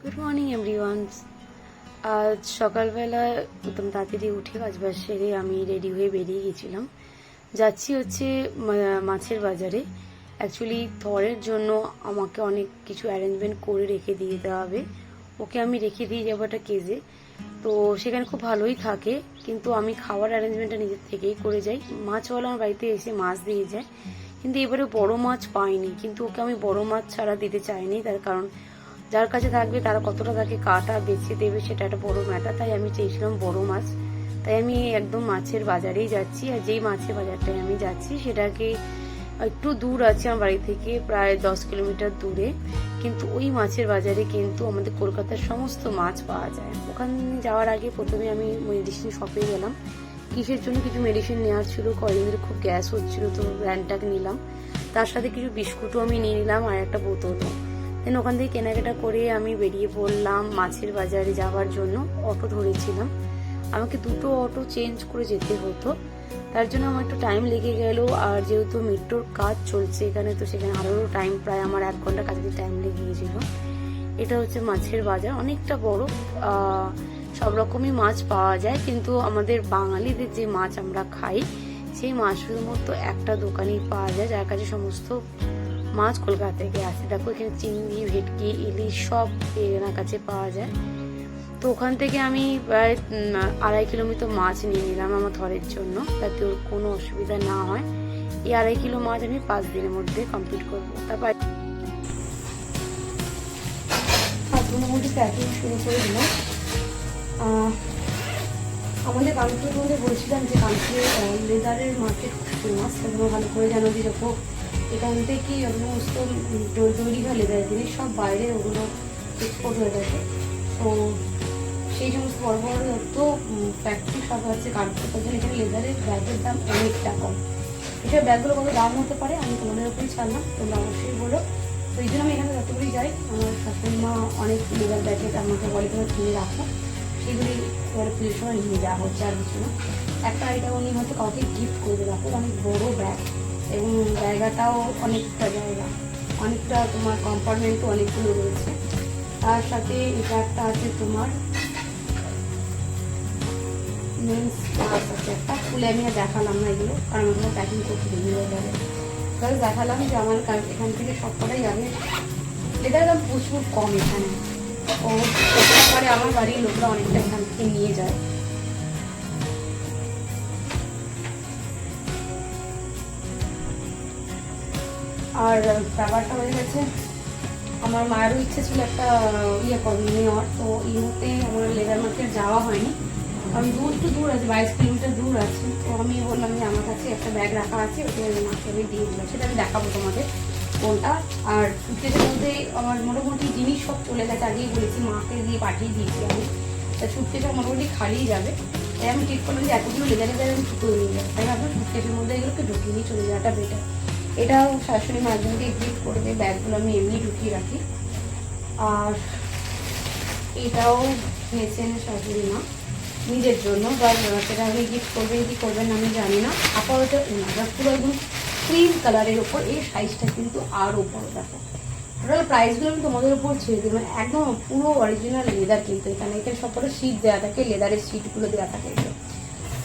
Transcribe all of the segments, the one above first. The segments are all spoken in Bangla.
Good morning everyone. আজ সকালবেলা একদম তাড়াতাড়ি উঠে কাজবাজ সেরে আমি রেডি হয়ে বেরিয়ে গেছিলাম। যাচ্ছি হচ্ছে মাছের বাজারে। অ্যাকচুয়ালি থরের জন্য আমাকে অনেক কিছু অ্যারেঞ্জমেন্ট করে রেখে দিয়ে দিতে হবে। ওকে আমি রেখে দিয়ে যাবো একটা কেজে, তো সেখানে খুব ভালোই থাকে, কিন্তু আমি খাওয়ার অ্যারেঞ্জমেন্টটা নিজের থেকেই করে যাই। মাছওয়ালা আমার বাড়িতে এসে মাছ দিয়ে যায়, কিন্তু এবারে বড় মাছ পাইনি। কিন্তু ওকে আমি বড় মাছ ছাড়া দিতে চাইনি, তার কারণ যার কাছে থাকবে তারা কতটা তাকে কাটা বেছে দেবে সেটা একটা বড় ম্যাটার। তাই আমি চেয়েছিলাম বড় মাছ। তাই আমি একদম মাছের বাজারেই যাচ্ছি। আর যেই মাছের বাজারটায় আমি যাচ্ছি সেটাকে একটু দূর আছে আমার বাড়ি থেকে, প্রায় 10 কিলোমিটার দূরে। কিন্তু ওই মাছের বাজারে কিন্তু আমাদের কলকাতার সমস্ত মাছ পাওয়া যায়। ওখানে যাওয়ার আগে প্রথমে আমি মেডিসিন শপে গেলাম। কিসের জন্য কিছু মেডিসিন নেওয়ার ছিল, কয়েকদিন ধরে খুব গ্যাস হচ্ছিল, তো ব্র্যান্ডটাকে নিলাম। তার সাথে কিছু বিস্কুটও আমি নিয়ে নিলাম আর একটা বোতলও। দেন ওখান থেকে কেনাকাটা করে আমি বেরিয়ে পড়লাম মাছের বাজারে যাওয়ার জন্য। অটো ধরেছিলাম, আমাকে দুটো অটো চেঞ্জ করে যেতে হতো, তার জন্য আমার একটু টাইম লেগে গেল। আর যেহেতু মেট্রোর কাজ চলছে এখানে, তো সেখানে আরও টাইম, প্রায় আমার 1 ঘন্টা কাছাকাছি টাইম লেগে গিয়েছিল। এটা হচ্ছে মাছের বাজার, অনেকটা বড়। সব রকমই মাছ পাওয়া যায়, কিন্তু আমাদের বাঙালিদের যে মাছ আমরা খাই সেই মাছ শুধুমাত্র একটা দোকানেই পাওয়া যায়, যার কাছে সমস্ত মাছ কলকাতা থেকে আসে। দেখো এখানে চিংড়ি, ভেটকি, ইলিশ সব এনার কাছে পাওয়া যায়। তো ওখান থেকে আমি প্রায় 2.5 কিলোমিটার মাছ নিয়ে নিলাম আমার থরের জন্য, যাতে ওর কোনো অসুবিধা না হয়। এই 2.5 কিলো মাছ আমি 5 দিনের মধ্যে কমপ্লিট করবো। তারপর মোটামুটি প্যাকিং শুরু করে দিলাম। আমাদের কানপুরের মধ্যে বলছিলাম যে কানপুরে লেদারের মার্কেট খুব ফেমাস, তোমরা ভালো করে জানো। যেরকম এখান থেকে সমস্ত তৈরি হয় লেদারের জিনিস সব বাইরে ওগুলো এক্সপোর্ট হয়ে থাকে। তো সেই সমস্ত বড় বড় যত ফ্যাক্টরি সব আছে কানপুর, তার জন্য এখানে লেদারের ব্যাগের দাম অনেকটা কম। এসব ব্যাগগুলো কত দাম হতে পারে আমি তোমাদের ওপরেই ছাড়লাম, তোমরা অবশ্যই বলো। তো এই জন্য আমি এখানে যতগুলি যাই, আমার শাশুড়ি মা অনেক লেদার ব্যাগের আমাকে বলে তোমরা কিনে রাখো, সেগুলি এবারে পুজোর সময় নিয়ে যাওয়া হচ্ছে। আর কিছু না, একটা এটা উনি হয়তো কাউকে গিফট করে রাখো, অনেক বড় ব্যাগ এবং জায়গাটাও অনেকটা জায়গা, অনেকটা তোমার কম্পার্টমেন্টও অনেকগুলো রয়েছে। তার সাথে এটা একটা আছে তোমার মেন্স ক্লাস আছে একটা, খুলে আমি আর দেখালাম না এগুলো, কারণ আমরা প্যাকিং করতে দিই লেদারে। তাহলে দেখালাম যে আমার এখান থেকে সবকটাই যাবে। লেদার দাম প্রচুর কম এখানে, ও পরে আমার বাড়ির লোকরা অনেকটা এখান থেকে নিয়ে যায়। আর ব্যাপারটা হয়ে গেছে, আমার মায়েরও ইচ্ছে ছিল একটা নেওয়ার, তো এই মুহূর্তে আমার লেদার মার্কেট যাওয়া হয়নি, কারণ একটু দূর আছে, 22 কিলোমিটার দূর আছে। তো আমি বললাম যে আমার কাছে একটা ব্যাগ রাখা আছে, ওটা মাকে আমি দিয়ে দিলাম, সেটা আমি দেখাবো তোমাদের কোনটা। আর সুটকেসের মধ্যে আমার মোটামুটি জিনিস সব চলে গেছে, আগেই বলেছি, মাকে দিয়ে পাঠিয়ে দিয়েছি আমি। তা সুটকেসটা মোটামুটি খালিই যাবে। তাই আমি ঠিক করলাম যে এতগুলো লেদারে আমি ঠিক করে নিয়ে যাবো, তাই আপনার সুটকেসের মধ্যে এগুলোকে ঢুকিয়ে নিয়ে চলে যাওয়াটা বেটার। এটাও শাশুড়ি মা একজনকে গিফট করবে, ব্যাগগুলো আমি এমনি ঢুকিয়ে রাখি। আর এটাও নিয়েছেন শাশুড়ি মা নিজের জন্য, বা সেটা আমি গিফট করবেন কি করবেন আমি জানি না। আপাতত পুরো একদম ক্রিম কালারের ওপর, এই সাইজটা কিন্তু আরও বড়। দেখো টোটাল প্রাইসগুলো আমি তোমাদের উপর ছেড়ে দিই, মানে একদম পুরো অরিজিনাল লেদার, কিন্তু এখানে সবকটা সিট দেওয়া থাকে, লেদারের সিটগুলো দেওয়া থাকে। এগুলো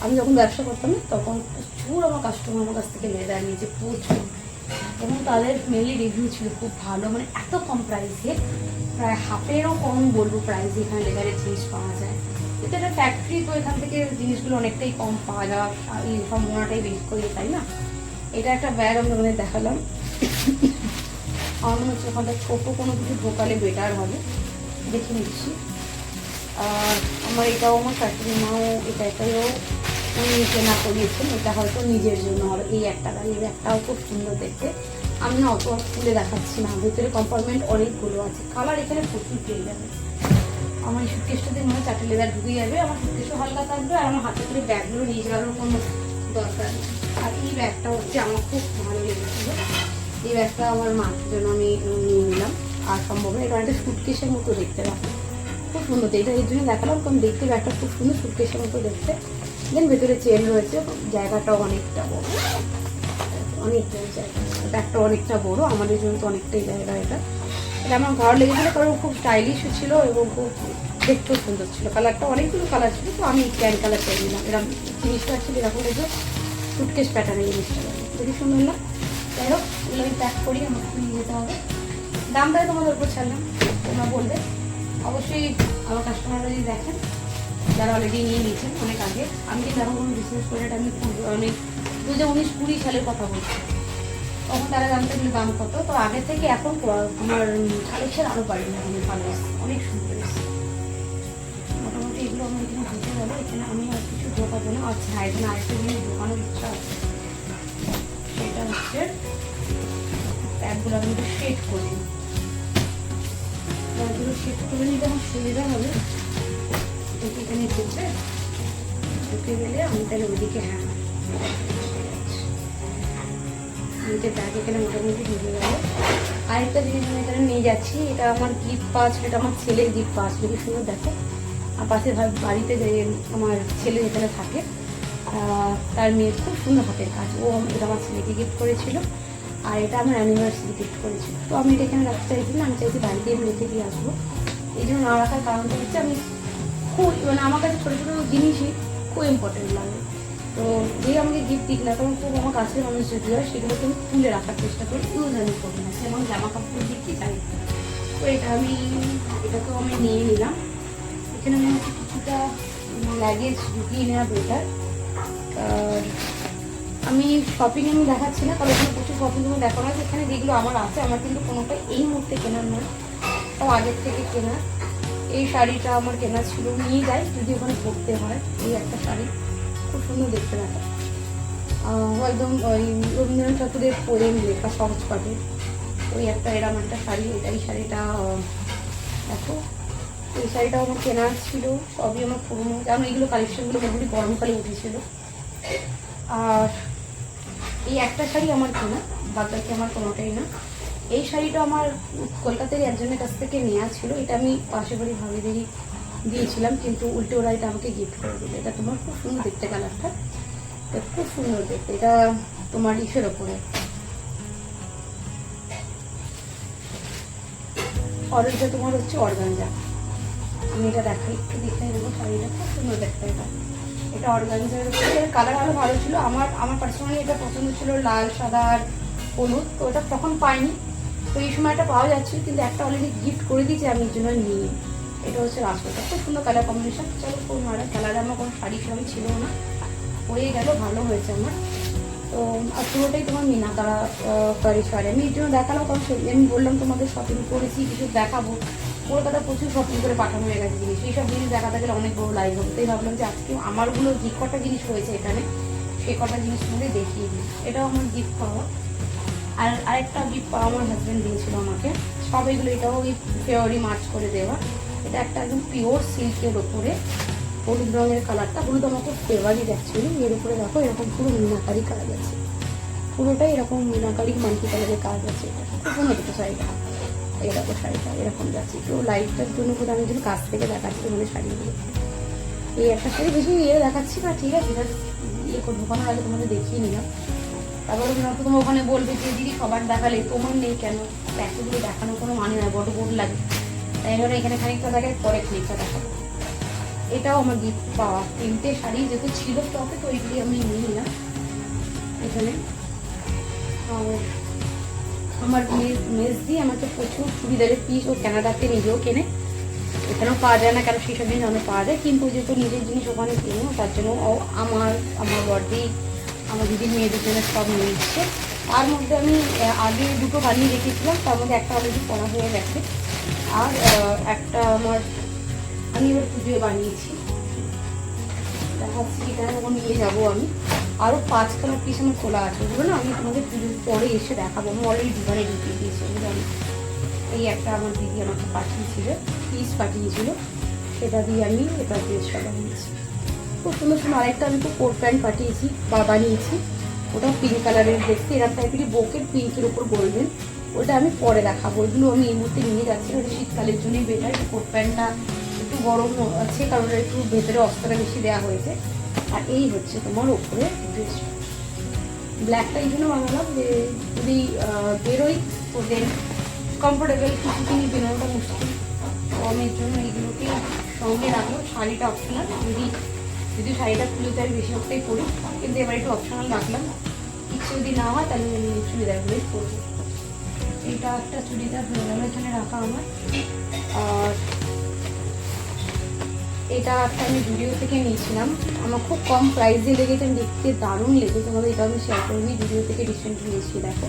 আমি যখন ব্যবসা করতাম না তখন প্রচুর আমার কাস্টমার আমার কাছ থেকে লেদার নিয়েছে, প্রচুর, এবং তাদের মেনলি রিভিউ ছিল খুব ভালো। মানে এত কম প্রাইসে, প্রায় হাফেরও কম বলবো প্রাইসে এখানে লেদারের জিনিস পাওয়া যায়। কিন্তু এটা ফ্যাক্টরি, তো এখান থেকে জিনিসগুলো অনেকটাই কম পাওয়া যাওয়ার এই সম্ভাবনাটাই বেশি করে, তাই না। এটা একটা ব্যাগ আমি তোমাদের দেখালাম। আমার মনে হচ্ছে ওখানটা ছোটো কোনো কিছু ঢোকালে বেটার হবে, দেখে নিচ্ছি। আর আমার এটাও আমার শাশুড়ি মাও এটাও উনি কেনা করিয়েছেন, এটা হয়তো নিজের জন্য হবে। এই একটা গাড়ি, এই ব্যাগটাও খুব সুন্দর দেখতে, আমি না অত খুলে দেখাচ্ছি না, ভেতরে কম্পার্টমেন্ট অনেকগুলো আছে, কালার এখানে প্রচুর পেয়ে যাবে। আমার এই সুটকেসটাতে মনে হয় 4টে লেদার ঢুকে যাবে, আমার সুটকেসও হালকা থাকবে, আর আমার হাতে করে ব্যাগগুলো নিয়ে যাওয়ার কোনো দরকার নেই। আর এই ব্যাগটা হচ্ছে আমার খুব ভালো লেগেছিলো, এই ব্যাগটা আমার মার জন্য আমি নিয়ে নিলাম। আর সম্ভব এটা অনেকটা সুটকেসের মতো দেখতে, রাখো খুব সুন্দর। এটা এর জন্য দেখালাম কারণ দেখতে ব্যাগটা খুব সুন্দর, সুটকেসের মতো দেখতে। দেন ভেতরে চেন রয়েছে, জায়গাটাও অনেকটা বড়, অনেক বড় জায়গা। ব্যাগটা অনেকটা বড়, আমাদের জন্য তো অনেকটাই জায়গা এটা। এটা আমার ভালো লেগেছিলো কারণ খুব স্টাইলিশও ছিল এবং খুব দেখতেও সুন্দর ছিল। কালারটা অনেকগুলো কালার ছিল, তো আমি ট্যান কালারটা নিলাম। এরকম জিনিসটা অ্যাকচুয়ালি এরকম দেখবে সুটকেস প্যাটার্নের জিনিসটা খুবই সুন্দর না। যাই হোক, এগুলো আমি প্যাক করি, আমাকে নিয়ে যেতে হবে। দামটাই তোমাদের উপর ছাড়লাম, তোমরা বলবে। অবশ্যই আমার কাস্টমাররা যদি দেখেন, যারা অলরেডি নিয়ে নিয়েছেন অনেক আগে, আমি কিন্তু এখন কোনো বিজনেস করে এটা আমি অনেক 2019-20 সালের কথা বলছি, তখন তারা জানতে গেলে দাম কত। তো আগে থেকে এখন আমার কালেকশন আরও বাড়ি না, আমি ভালো এসেছে, অনেক সুন্দর এসেছে। মোটামুটি এগুলো আমার এখানে ঢুকে গেল। এখানে আমি আর কিছু ঢোকাবো না। আচ্ছা, এখানে আরেকটা জিনিস ঢোকানোর ইচ্ছা আছে, সেটা হচ্ছে প্যাকগুলো আমি একটু শেড করে নিই। প্যাকগুলো শেড করে নিতে আমার সুবিধা হবে। এখানে ঢুকে গেলে আমি তাহলে ওইদিকে, হ্যাঁ নিচে ব্যাগ এখানে মোটামুটি ঢুকে গেল। আরেকটা জিনিস আমি এখানে নিয়ে যাচ্ছি, এটা আমার গিফট পাওয়া ছিল, এটা আমার ছেলের গিফট পাওয়া ছিল। কি সুন্দর দেখো, আর পাশে বাড়িতে যে আমার ছেলে যেখানে থাকে তার মেয়ের খুব সুন্দর হাতের কাজ, ও এটা আমার ছেলেকে গিফট করেছিল, আর এটা আমার অ্যানিভার্সারি গিফট করেছিল। তো আমি এটা এখানে রাখতে চাইছি না, আমি চাইছি বাড়িতে আমি রেখে দিয়ে আসবো। এই জন্য না রাখার কারণটা হচ্ছে আমি খুব, মানে আমার কাছে ছোটো ছোটো জিনিসই খুব ইম্পর্টেন্ট লাগে। তো যে আমাকে গিফট দিক না, তখন খুব আমার কাছের মানুষ যদি হয় সেগুলোকে আমি তুলে রাখার চেষ্টা করি, ইউজ আমি করি না। এবং জামা কাপড় দিচ্ছি তাই। তো এটাকেও আমি নিয়ে নিলাম। এখানে মনে হচ্ছে কিছুটা লাগেজ ঢুকিয়ে নেওয়া বেটার। আমি শপিং আমি দেখাচ্ছি না, কারণ এখানে প্রচুর শপিং আমি দেখো না। এখানে যেগুলো আমার আছে, আমার কিন্তু কোনোটা এই মুহূর্তে কেনার নয়, তাও আগের থেকে কেনা। এই শাড়িটা আমার কেনা ছিল, নিয়ে যাই যদি ওখানে পরতে হয়। এই একটা শাড়ি খুব সুন্দর দেখতে দেখা, একদম ওই রবীন্দ্রনাথ ঠাকুরের পোয়েম লেখা, সহজ পাঠে। ওই একটা এরম একটা শাড়ি, এই শাড়িটা দেখো, এই শাড়িটাও আমার কেনা ছিল। সবই আমার পুরোনো, কারণ এইগুলো কালেকশনগুলো মোটামুটি গরমকালে উঠেছিল। আর এই একটা শাড়ি আমার কেনা, বাকি আমার কোনোটাই না। এই শাড়িটা আমার কলকাতার একজনের কাছ থেকে নেওয়া ছিল। এটা আমি পাশের বাড়ি ভাবিদেরই দিয়েছিলাম, কিন্তু উল্টে ওরা এটা আমাকে গিফট করে দিল। এটা তোমার খুব সুন্দর দেখতে, কালারটা খুব সুন্দর দেখতে। এটা তোমার ইসের ওপরে, অরেঞ্জটা তোমার হচ্ছে অর্গানজা। আমি এটা দেখাই, একটু দেখাই দেবো। শাড়িটা খুব সুন্দর দেখতে, এটা অর্গানজার উপরে। কালার আরও ভালো ছিল। আমার পার্সোনালি এটা পছন্দ ছিল লাল, সাদা আর হলুদ। তো ওটা তখন পাইনি, তো এই সময় এটা পাওয়া যাচ্ছে, কিন্তু একটা অলরেডি গিফট করে দিয়েছি আমি, এর জন্য নিয়ে। এটা হচ্ছে রাস্তাটা, খুব সুন্দর কালার কম্বিনেশন। চলো, কোন কালারে আমার কোনো শাড়ি সেরকম ছিল না, হয়ে গেল, ভালো হয়েছে আমার। তো আর পুরোটাই তোমার মিনাকারা কারি শাড়ি। আমি এর জন্য দেখালাম, কারণ আমি বললাম তোমাদের শপিং করেছি, কিছু দেখাবো। কলকাতা প্রচুর শপিং করে পাঠানো হয়ে গেছে জিনিস, এইসব জিনিস দেখাতে গেলে অনেক বড় লাইভ হবে। তাই ভাবলাম যে আজকে আমারগুলো যে কটা জিনিস রয়েছে এখানে, সেই কটা জিনিস মধ্যে দেখিয়ে দিই। এটাও আমার গিফট পাওয়া। আর আরেকটা গিফট পাওয়া আমার হাজব্যান্ড দিয়েছিল আমাকে। সব এগুলো, এটাও ওই ফেব্রুয়ারি মার্চ করে দেওয়া। এটা একটা একদম পিওর সিল্কের ওপরে হলুদ রঙের কালারটা, হলুদ আমার খুব ফেভারিট অ্যাকচুয়ালি। এর উপরে দেখো এরকম পুরো মিনাকারি কাজ আছে, পুরোটাই এরকম মিনাকারি মাল্টি কালারের কাজ আছে। এটা খুব সুন্দর দেখো শাড়িটা। এরকম শাড়িটা এরকম যাচ্ছে, একটু লাইটটার জন্য করে আমি যদি কাছ থেকে দেখাচ্ছি মানে শাড়িগুলো। এই একটা শাড়ি বেশি দেখাচ্ছি না, ঠিক আছে, ঢোকানোর আগে তোমাদের দেখিয়ে নিলাম। তারপরে তোমার ওখানে বলবে যে দিদি সবার দেখালে তোমার নেই কেন, এতগুলো দেখানোর কোনো মানে নয়, বড় বোর্ড লাগে। তাই জন্য এখানে খানিকটা দেখায়, পরে খানিকটা দেখাবো। এটাও আমার গিফট পাওয়া। 3টে শাড়ি যেহেতু ছিল স্টকে, তো এইগুলি আমি নিয়ে নিলাম এখানে। আমার মেজ দিয়ে আমাকে প্রচুর চুড়িদারের পিস ও কানাডাতে নিজেও কেনে, এখানেও পাওয়া যায় না কেন, সেই সব জিনিস অনেক পাওয়া যায়, কিন্তু যেহেতু নিজের জিনিস ওখানে কেনে, তার জন্য আমার বড়দি আমার দিদির মেয়েদের জন্য সব নিয়ে এসছে। তার মধ্যে আমি আগে 2টো বানিয়ে রেখেছিলাম, তার মধ্যে একটা অলরেডি পড়া হয়ে গেছে, আর একটা আমি এবার পুজোয় বানিয়েছি, দেখাচ্ছি। এখানে যখন নিয়ে যাবো আমি, আরও 5 কালার পিস আমার খোলা আছে, ওগুলো না আমি তোমাদের পুজোর পরে এসে দেখাবো। আমি অলরেডি দোকানে ঢুকিয়ে দিয়েছি ওগুলো। এই একটা আমার দিদি আমাকে পাঠিয়েছিল, পিস পাঠিয়েছিল, সেটা দিয়ে আমি এটা ড্রেসটা বানিয়েছি। খুব সুন্দর সুন্দর। আরেকটা আমি তো কোট প্যান্ট পাঠিয়েছি বা বানিয়েছি, ওটাও পিঙ্ক কালারের দেখতে, এরকম টাইপেরই বোকের পিঙ্কের উপর গোল্ডেন। ওটা আমি পরে দেখাবো, ওইগুলো আমি এই মুহূর্তে নিয়ে যাচ্ছি। ওটা শীতকালের জন্যই বেটার। কোট প্যান্টটা একটু গরম আছে, কারণ ওটা একটু ভেতরে অস্ত্রটা বেশি দেওয়া হয়েছে। আর এই হচ্ছে তোমার ওপরে ড্রেসটা, ব্ল্যাকটা এই জন্য বানালাম যে যদি বেরোই তো দেন কমফোর্টেবল কিছু জিনিস বেরোনোটা মুশকিল। তো আমি এর জন্য এইগুলোকে সঙ্গে রাখবো। শাড়িটা অপশনাল, যদি শাড়িটা খুলে আমি বেশিরভাগটাই পরি, কিন্তু এবার একটু অপশনাল রাখলাম। ইচ্ছে যদি না হয় তাহলে আমি চুড়িদারগুলোই পরবো। এটা একটা চুড়িদার হয়ে গেল এখানে রাখা আমার। আর এটা একটা আমি ভিডিও থেকে নিয়েছিলাম, আমার খুব কম প্রাইসে লেগেছে, আমি দেখতে দারুণ লেগেছে। তোমাদের এটা আমি শেয়ার করিনি, ভিডিও থেকে রিসেন্টলি নিয়েছি। দেখো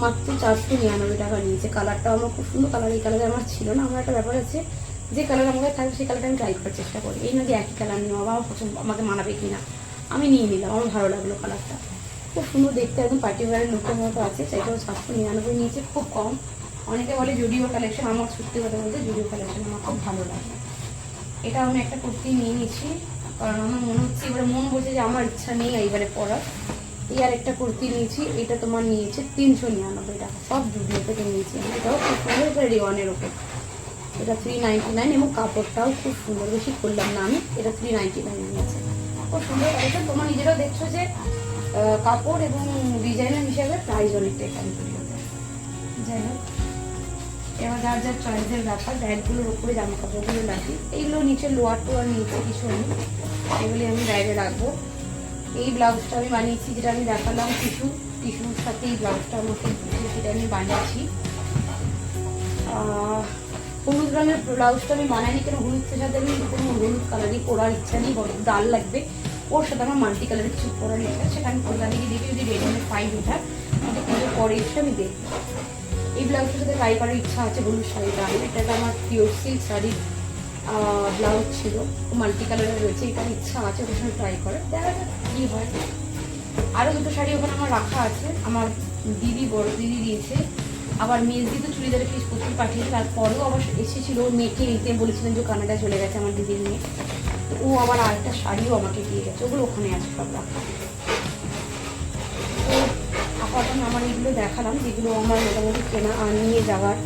মাত্র 499 টাকা নিয়েছে। কালারটাও আমার খুব সুন্দর কালার, এই কালারে আমার ছিল না। আমার একটা ব্যাপার আছে, যে কালার আমাকে থাকবে সেই কালারটা আমি ট্রাই করার চেষ্টা করি। এই না যে একই কালার নিয়ে আমার পছন্দ, আমাকে মানাবে কিনা, আমি নিয়ে নিলাম, আমার ভালো লাগলো কালারটা, খুব সুন্দর দেখতে, একদম পার্টি ওয়ারের লুকের মতো আছে। সেটাও 499 নিয়েছে, খুব কম। অনেকে বলে জুডিও কালেকশন, আমার সত্যি কথা বলতে জুডিও কালেকশন আমার খুব ভালো লাগে। এটা আমি একটা কুর্তি নিয়ে নিয়েছি, কারণ আমার মনে হচ্ছে এবারে মন বলছে যে আমার ইচ্ছা নেই এইবারে পরার। এই আর একটা কুর্তি নিয়েছি, এটা তোমার নিয়েছে 399 টাকা, সব জুডিও থেকে নিয়েছি। এটাও খুব সুন্দর, এটা রেওয়ানের ওপর। এটা 399 এবং কাপড়টাও খুব সুন্দর, বেশি করলাম না আমি। এটা 399 নিয়েছে, খুব সুন্দর। এটা তোমার নিজেরাও দেখছো যে কাপড় এবং ডিজাইনার হিসাবে প্রাইস অনেকটা এখানে জুডিওতে। যাই হোক, এবার যার যার চয়েসের ব্যাপার। ব্যাগগুলোর উপরে জামা কাপড়গুলো রাখি, এইগুলো নিচে লোয়ার টোয়ার নিচে কিছু নেই, এগুলি আমি ব্যাগে রাখবো। এই ব্লাউজটা আমি বানিয়েছি, যেটা আমি দেখালাম, টিস্যুর সাথে এই ব্লাউজটা আমাকে সেটা আমি বানিয়েছি। হলুদ রঙের ব্লাউজটা আমি বানাইনি, কেন হলুদের সাথে আমি কোনো হলুদ কালারই পরার ইচ্ছা নেই, ডাল লাগবে। ওর সাথে আমার মাল্টি কালারের কিছু পরার ইচ্ছা, সেটা আমি কলকাতা দিকে দেখি যদি রেডিমেড পাই ওঠার আমাকে পুজো পরে এসে আমি দেখি। এই ব্লাউজটার সাথে ট্রাই করার ইচ্ছা আছে, হলুদ শাড়িটা। এটা আমার পিওর সিল্ক শাড়ির ব্লাউজ ছিল, মাল্টি কালারের রয়েছে, এটার ইচ্ছা আছে ওটার সঙ্গে ট্রাই করে, দেখা যাক কী হয়। আরও দুটো শাড়ি ওখানে আমার রাখা আছে, আমার দিদি, বড় দিদি দিয়েছে। আবার মেজদি তো চুড়িদারের পিস প্রচুর পাঠিয়েছে, তারপরেও আবার এসেছিলো, ওর মেয়েকে নিতে বলেছিলেন যে কানাডা চলে গেছে আমার দিদির মেয়ে, তো ও আবার আরেকটা শাড়িও আমাকে দিয়ে গেছে, ওগুলো ওখানে আছে সব রাখা। তো আপাতত আমার এগুলো দেখালাম, যেগুলো আমার মোটামুটি কেনা আর নিয়ে যাওয়ার।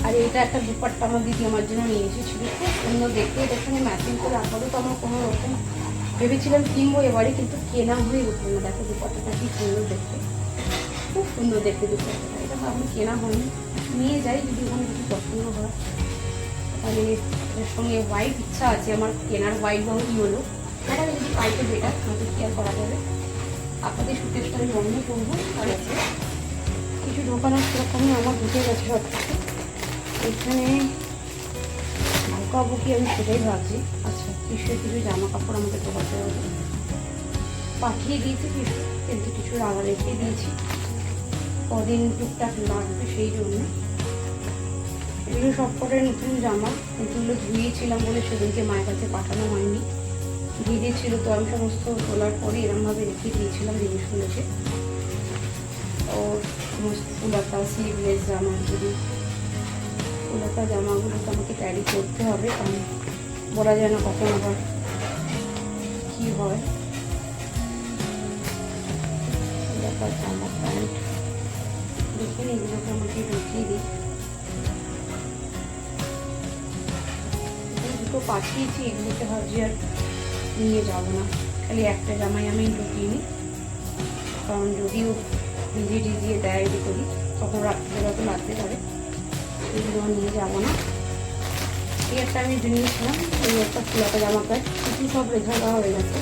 আর এটা একটা দুপাট্টা আমার দিদি আমার জন্য নিয়ে এসেছিল, খুব সুন্দর দেখতে, এটার সঙ্গে ম্যাচিং করে। আপাতত আমার কোনো রকম ভেবেছিলাম কিনবো এবারে, কিন্তু কেনা হয়ে উঠলো না। দেখো দুপাট্টাটা কি সুন্দর দেখতে, খুব সুন্দর দেখতে দুপাট্টাটা। এটা আমি কেনা হয়নি, নিয়ে যাই যদি ওখানে কিছু পছন্দ হয়। তাহলে এর সঙ্গে হোয়াইট ইচ্ছা আছে আমার কেনার, হোয়াইট বা ইয়েলো, এটা যদি পাইতে বেটার, আমাকে কেয়ার করা যাবে। আপনাদের সুটেজটা আমি বন্ধ করবো। আর আছে কিছু ঢোকানোর সেরকমই আমার ঢুকে গেছে সব কিছু। এখানে ঢোকাবুকি আমি সেটাই ভাবছি। আচ্ছা, কিছু জামা কাপড় আমাকে ঢোকাতে হবে, পাঠিয়ে দিয়েছি কিছু, কিন্তু কিছু রান্না রেখে দিয়েছি, কদিন টুকটাক লাগবে সেই জন্য। এগুলো সব কটাই নতুন জামা, এগুলো ধুয়েছিলাম বলে সেদিনকে মায়ের কাছে পাঠানো হয়নি, ভিজে ছিল। তো আমি সমস্ত তোলার পরে এরমভাবে রেখে দিয়েছিলাম জিনিসগুলোকে। ও সমস্ত ফুলাতা স্লিভলেস জামা, যদি ফুলাতা জামাগুলো তো আমাকে ক্যারি করতে হবে, কারণ বলা যায় না কখন আবার কী হয়। ফুলাতা জামা প্যান্ট দেখে এগুলোকে আমাকে ঢুকিয়ে দিই। দুটো পাঠিয়েছি, এগুলোকে ভাবছি আর নিয়ে যাবো না, খালি একটা জামাই আমি ঢুকিয়ে নিই, কারণ যদিও ভিজিয়ে দেয় এদি করি, তখন রাত্রিবেলা তো লাগতে পারে, এগুলো নিয়ে যাবো না। এই একটা আমি নিয়েছিলাম, এই একটা ফুলাতা জামা প্যান্ট, কিছু সব রেখা দেওয়া হয়ে গেছে।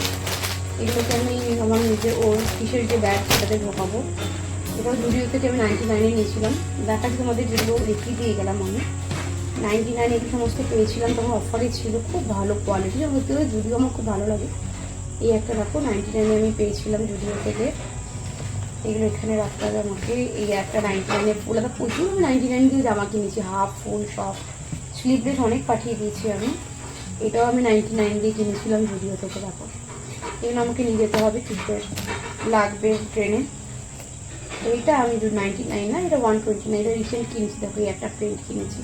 এগুলোকে আমি আমার নিজের ওর কিসের যে ব্যাগ সেটাতে ঢোকাবো। এটাও জুডিও থেকে আমি 99 নিয়েছিলাম, দেখাচ্ছি তোমাদের, যেগুলো রেখে দিয়ে গেলাম আমি 99 এই সমস্ত পেয়েছিলাম, তখন অফারে ছিল, খুব ভালো কোয়ালিটি। হতে হলে জুডিও আমার খুব ভালো লাগে। এই একটা দেখো 99 আমি পেয়েছিলাম জুডিও থেকে, এগুলো এখানে রাখতে হবে আমাকে। এই একটা 99 ফুল, একটা প্রচুর আমি 99 দিয়ে জামা কিনেছি, হাফ ফুল সব, স্লিভলেস অনেক পাঠিয়ে দিয়েছি আমি। এটাও আমি 99 দিয়ে কিনেছিলাম জুডিও থেকে। দেখো এগুলো আমাকে নিয়ে যেতে হবে, টিকিট লাগবে ট্রেনে। এইটা আমি 99 না, এটা 129, এটা রিসেন্ট কিনেছি। দেখো এই একটা প্রিন্ট কিনেছি।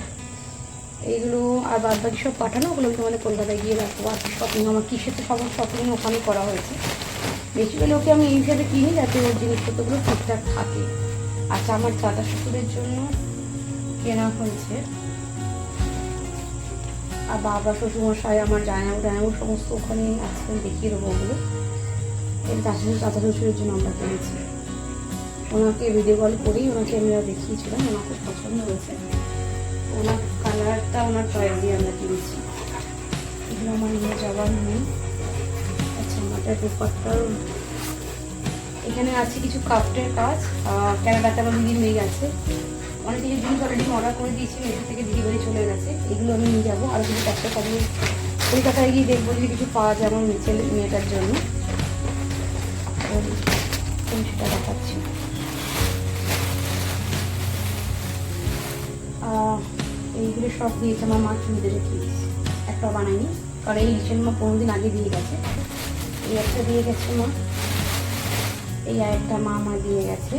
এইগুলো আর বাদ বাকি সব পাঠানো, ওগুলো আমি তোমাদের কলকাতায় গিয়ে রাখবো। আর শপিং আমার কিসের তো সব শপিং ওখানে করা হয়েছে, বেসিক্যালি ওকে আমি এই হিসাবে কিনি যাতে ওর জিনিসপত্রগুলো ঠিকঠাক থাকে। আচ্ছা, আমার চাচা শ্বশুরের জন্য কেনা হয়েছে, আর বাবা শ্বশুরমশাই, আমার জানাবো সমস্ত ওখানে আজকে দেখিয়ে দেবো ওগুলো। এটা চাচা শ্বশুরের জন্য আমরা কিনেছি। ওনাকে ভিডিও কল করেই ওনাকে আমরা দেখিয়েছিলাম, ওনার খুব পছন্দ হয়েছে। ওনার কালারটা ওনার চয়েস দিয়ে আমরা কিনেছি। এগুলো আমার নিয়ে যাওয়ার নেই। আচ্ছা, আমাদের পেপারটাও এখানে আছে কিছু কাপটের কাজ। ক্যানাডাতে আমার দিদির মেয়ে গেছে, অনেক কিছু জিনিস অলরেডি অর্ডার করে দিয়েছি, মেয়ের থেকে ডেলিভারি চলে গেছে। এগুলো আমি নিয়ে যাবো। আর কিছু একটা কাজে কলকাতায় গিয়ে দেখবো যদি কিছু পাওয়া যায় আমার মেয়েটার জন্য, সেটা দেখাচ্ছি। এইগুলো সব দিয়েছে আমার মা, চুড়িতে রেখে একটা বানায়নি, কারণ এই রিসেন্ট মা 15 দিন আগে দিয়ে গেছে। এই একটা দিয়ে গেছে মা, এই আরেকটা মা আমার দিয়ে গেছে,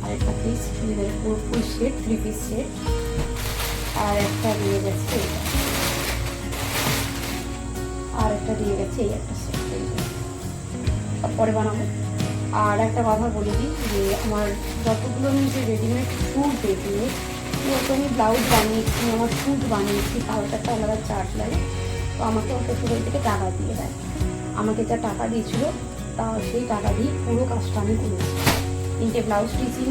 আরেকটা পিস চুড়িদারের ফুল সেট, 3 পিস সেট, আর একটা দিয়ে গেছে, আর একটা দিয়ে গেছে এই একটা সেট, সব পরে বানাবো। আর একটা কথা বলে দিই যে আমার যতগুলো আমি যে রেডিমেড স্যুট দেখলে তো আমি ব্লাউজ বানিয়েছি, আমার স্যুট বানিয়েছি, তাহলে একটা আলাদা চার্জ লাগে। তো আমাকে ওর শ্বশুরবাড়ি থেকে টাকা দিয়ে দেয়। আমাকে যা টাকা দিয়েছিল তা সেই টাকা দিয়ে পুরো কাজটা আমি করেছি। 3টে ব্লাউজ স্টিচিং,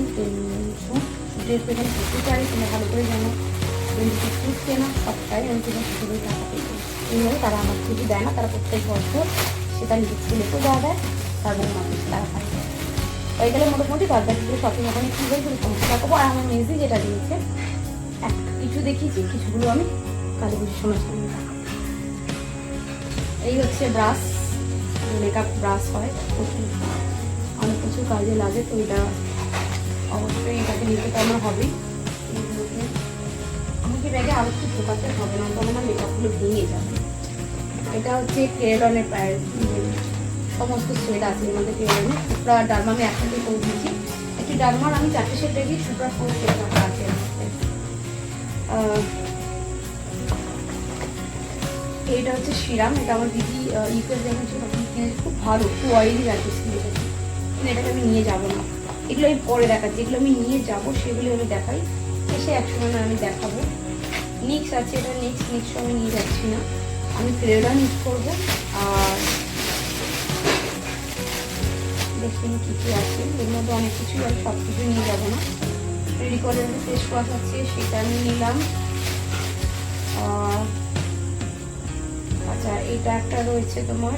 শুটের পেছনে প্রচুর চাই, তোমরা ভালো করে জানো, 26 স্যুট কেনা, সবটাই আমি তোমার শ্বশুরবাড়ি টাকা পেয়েছি। এইভাবে তারা আমার কিছু দেয় না, তারা প্রত্যেক বছর সেটা নিজের ছেলেকেও দেওয়া দেয়, তার বোন মাকে টাকা খাই দেয়। ওই গেলে মোটামুটি বাদবাকিগুলো শপিং ওখানে কী হয়ে তুমি সমস্ত দেখাবো। আর আমার মেজি যেটা দিয়েছে কিছু দেখিয়েছি, কিছুগুলো আমি কালী পুজোর সময় সামনে দেখাবো। এই হচ্ছে ব্রাশ, মেকআপ ব্রাশ হয়, প্রচুর অনেক কিছু কাজে লাগে। তো এটা অবশ্যই এটাকে নিতে তো আমার হবেই। এইগুলোকে আমাকে ব্যাগে আরও একটু ঢোকাতে হবে না, তখন আমার মেকআপগুলো ভেঙে যাবে। এটা হচ্ছে ক্রেডনের সমস্ত শেড আছে এর মধ্যে। ক্রেডনের সুপ্রা ডার্মা আমি একসাথে করে দিয়েছি। একটি ডার্মার আমি 4টে শেড রেখে সুপ্রা 4 শেড রাখা আছে এর মধ্যে। এইটা হচ্ছে সিরাম, এটা আমার দিদি ইউকে যখন ছিল তখন কিনেছে, খুব ভালো, খুব অয়েলি রাখছে স্কিনটা, কিন্তু এটাকে আমি নিয়ে যাবো না। এগুলো আমি পরে দেখাচ্ছি, যেগুলো আমি নিয়ে যাবো সেগুলো আমি দেখাই, এসে একসময় আমি দেখাবো। নিক্স আছে, এটা নিক্স আমি নিয়ে যাচ্ছি না, আমি ক্রেডন ইউজ করবো। আর দেখুন কী কী আছে এর মধ্যে, অনেক কিছুই আর সব কিছু নিয়ে যাবো না। রেডিকর্ডের ফেস ওয়াশ আছে, সেটা আমি নিলাম। আচ্ছা, এটা একটা রয়েছে তোমার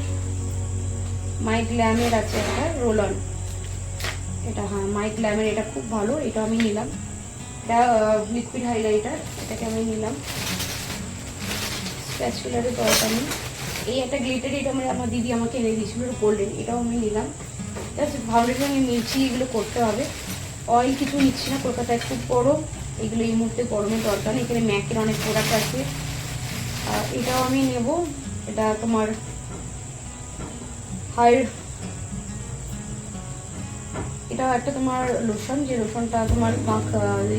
মাই গ্ল্যামের আছে একটা রোল অন, এটা হ্যাঁ মাই গ্ল্যামের, এটা খুব ভালো, এটা আমি নিলাম। এটা লিকুইড হাইলাইটার, এটাকে আমি নিলাম। স্প্যাচুলারের দরকার নেই। এই একটা গ্লিটার, এটা আমার দিদি আমাকে এনে দিয়েছিল, গোল্ডেন, এটাও আমি নিলাম। জাস্ট ফাউন্ডেশন, মির্চি এগুলো করতে হবে। অয়েল কিছু নিচ্ছি না, কলকাতায় খুব গরম, এগুলো এই মুহূর্তে গরমের দরকার নেই। এখানে ম্যাকের অনেক প্রোডাক্ট আছে, এটাও আমি নেব। এটা তোমার এটাও একটা তোমার লোশন, যে লোশনটা তোমার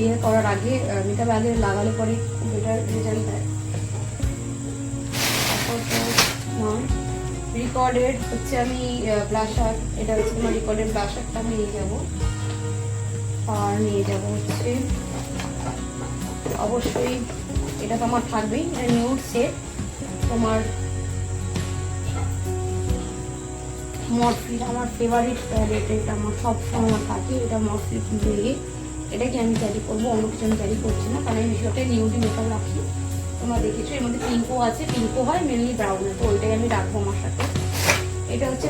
ইয়ে করার আগে, মেকআপ আগে লাগালে পরে খুব বেটার রেজাল্ট দেয়। রিকর্ডেড হচ্ছে আমি ব্লাশার, এটা হচ্ছে তোমার রিকর্ডেড ব্লাশারটা আমি নিয়ে যাবো। আর নিয়ে যাবো হচ্ছে অবশ্যই, এটা তো আমার থাকবেই, এটা নিউড সেট তোমার মরফিট, আমার ফেভারিট প্যালেট, এটা আমার সবসময় আমার থাকে, এটা মরফিট দিয়ে এটাকে আমি ক্যারি করবো, অন্য কিছু আমি ক্যারি করছি না, কারণ আমি বিষয়টাই নিউডি মেকআপ রাখি। তোমরা দেখেছো এর মধ্যে পিঙ্কও আছে, পিঙ্কও হয় মেনলি ব্রাউনে, তো ওইটাই আমি রাখবো আমার সাথে। এটা হচ্ছে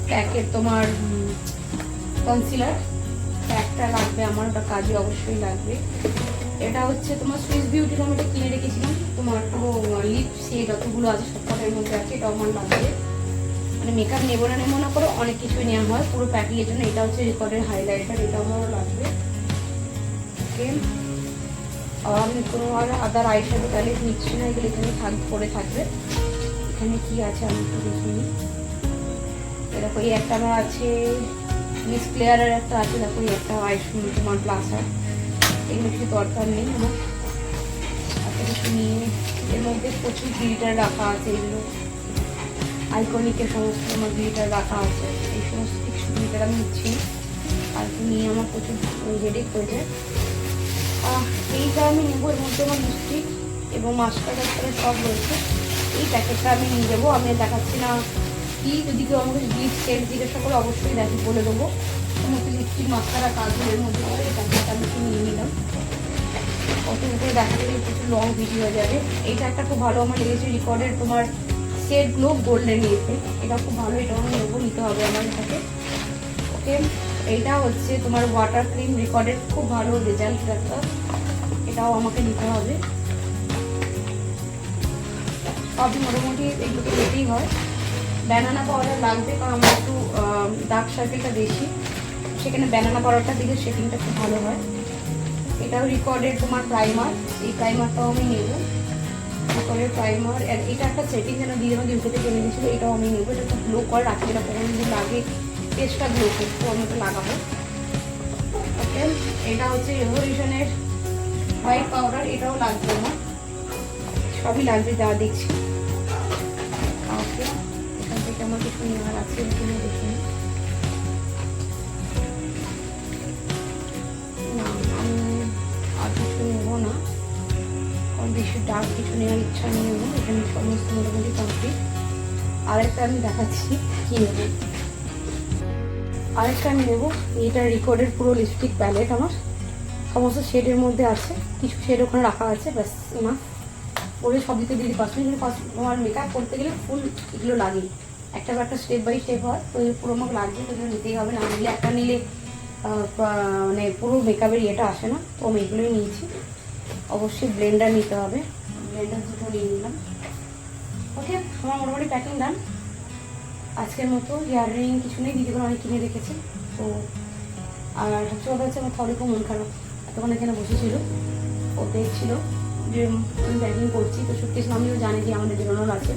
প্যাকের তোমার কনসিলার, প্যাকটা লাগবে আমার, ওটা কাজে অবশ্যই লাগবে। এটা হচ্ছে তোমার সুইস বিউটির, আমি এটা কিনে রেখেছিলাম, তোমার পুরো লিপ শেড যতগুলো আছে সবকটার মধ্যে আছে, এটাও আমার লাগবে। মানে মেকআপ নেবো না করে অনেক কিছুই নেওয়া হয় পুরো প্যাকিংয়ের জন্য। এটা হচ্ছে রিকর্ডের হাইলাইটার, এটাও আমারও লাগবে। ওকে, আমি কোনো আদার আইশ্যাডো প্যালেট নিচ্ছি না, এগুলো এখানে পরে থাকবে। এখানে কি আছে আমি একটু দেখে নিই। দেখো এই একটা আমার আছে, মিস ক্লিয়ারের একটা আছে, দেখো এই একটা তোমার ব্লাশার, এগুলো কিছু দরকার নেই আমার। এত কিছু নিয়ে এর মধ্যে প্রচুর গ্লিটার রাখা আছে, এগুলো আইকনিকের সমস্ত আমার গ্লিটার রাখা আছে, এই সমস্ত কিছু গ্লিটার আমি নিচ্ছি। আর নিয়ে আমার প্রচুর হেডেক হয়ে যায়। এইটা আমি নেবো, এর মধ্যে আমার লিপস্টিক এবং মাস্কারা সব রয়েছে। এই প্যাকেটটা আমি নিয়ে যাবো, আমি দেখাচ্ছি না কি যদি কেউ আমাকে লিপস্টিক সেট জিজ্ঞাসা করে অবশ্যই দেখি বলে দেবো। সমস্ত লিপস্টিক মাস্কারা কাজলের মধ্যে করে এটাকে আমি একটু নিয়ে নিলাম। অত উপরে দেখা গেলে প্রচুর লং ভিডিও হয়ে যাবে। এইটা একটা খুব ভালো আমার লেগেছে রিকর্ডের তোমার সেট গ্লো গোল্ডেন নিয়েছে, এটা খুব ভালো, এটাও আমি নেবো, নিতে হবে আমার এটাকে। ওকে, এইটা হচ্ছে তোমার ওয়াটার ক্রিম রিকর্ডের, খুব ভালো রেজাল্ট একটা, এটাও আমাকে নিতে হবে। সবই মোটামুটি এগুলোকে নিতেই হয়। ব্যানানা পাউডার লাগবে কারণ আমার একটু ডার্ক সার্কেলটা বেশি, সেখানে ব্যানানা পাউডারটা দিলে শেডিংটা খুব ভালো হয়। এটাও রিকর্ডের তোমার প্রাইমার, এই প্রাইমারটাও আমি নেব, রিকর্ডের প্রাইমার। আর এটা একটা সেটিং যেন দিয়ে আমার ইউকে থেকে কিনে দিয়েছিলো, এটাও আমি নেবো। এটা খুব গ্লো করে রাখি, এটা পরে যদি লাগে ফেসটা গ্লো করবো, আমি ওটা লাগাবো। ওকে, এটা হচ্ছে রেভলিউশনের হোয়াইট পাউডার, এটাও লাগবে আমার, সবই লাগবে যা দেখছি। ওকে, এখান থেকে আমার কিছু নেওয়ার আছে, কিনে দেখি। না, আমি আর কিছু নেবো না, কারণ বেশি ডার্ক কিছু নেওয়ার ইচ্ছা নেই আমার, এখানে সমস্ত মোটামুটি কমপ্লিট। আরেকটা আমি দেখাচ্ছি কী নেবো। আরেকটা আমি নেবো, এটা রিকর্ডের পুরো লিপস্টিক প্যালেট, আমার সমস্ত শেডের মধ্যে আছে, কিছু শেড ওখানে রাখা আছে, ব্যাস না পরে সব দিতে দিয়ে পাচ্ছি। কিন্তু তোমার মেকআপ করতে গেলে ফুল এগুলো লাগেই, একটা স্টেপ বাই স্টেপ হয়, তো পুরো আমাকে লাগবে, তো এগুলো নিতেই হবে, না নিলে একটা নিলে মানে পুরো মেকআপের ইয়েটা আসে না। তো আমি এগুলোই নিয়েছি। অবশ্যই ব্লেন্ডার নিতে হবে, ব্লেন্ডার দুটো নিয়ে নিলাম। ওকে, আমার মোটামুটি প্যাকিং ডান। আজকের মতো ইয়াররিং কিছু নেই, দিদিগুলো অনেক কিনে রেখেছি। তো আর সবচেয়ে কথা হচ্ছে আমার থলে খুব মন খারাপ, তখন এখানে বসেছিল, ও দেখছিল যে আমি প্যাকিং করছি, তো সুটকেস আমিও জানি যে আমাদের বেরোনোর আছে।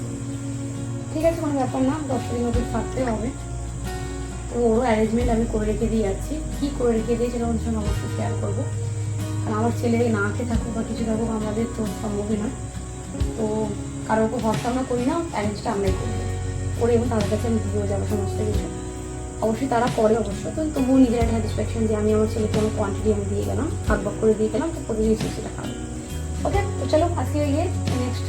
ঠিক আছে, কোনো ব্যাপার না, 10 দিনের মধ্যে থাকতে হবে। তো ওরও অ্যারেঞ্জমেন্ট আমি করে রেখে দিয়ে যাচ্ছি, কী করে রেখে দিয়ে সেটা ওর সঙ্গে অবশ্যই শেয়ার করবো। কারণ আমার ছেলে না খেয়ে থাকুক বা কিছু থাকুক, আমাদের তো সম্ভবই নয়। তো কারো ওকে ভরসা আমরা করি না, অ্যারেঞ্জটা আমরাই করবো করে, এবং তাদের কাছে আমি দিয়েও যাবো সমস্ত কিছু। অবশ্যই তারা করে অবশ্য, তো তবুও নিজের একটা স্যাটিসফ্যাকশন যে আমি আমার ছেলেকে আমার কোয়ান্টিটি আমি দিয়ে গেলাম, ভাগ ভাগ করে দিয়ে গেলাম, তো প্রতিদিন সেটা খাবো। ওকে, তো চলো আজকে গিয়ে নেক্সট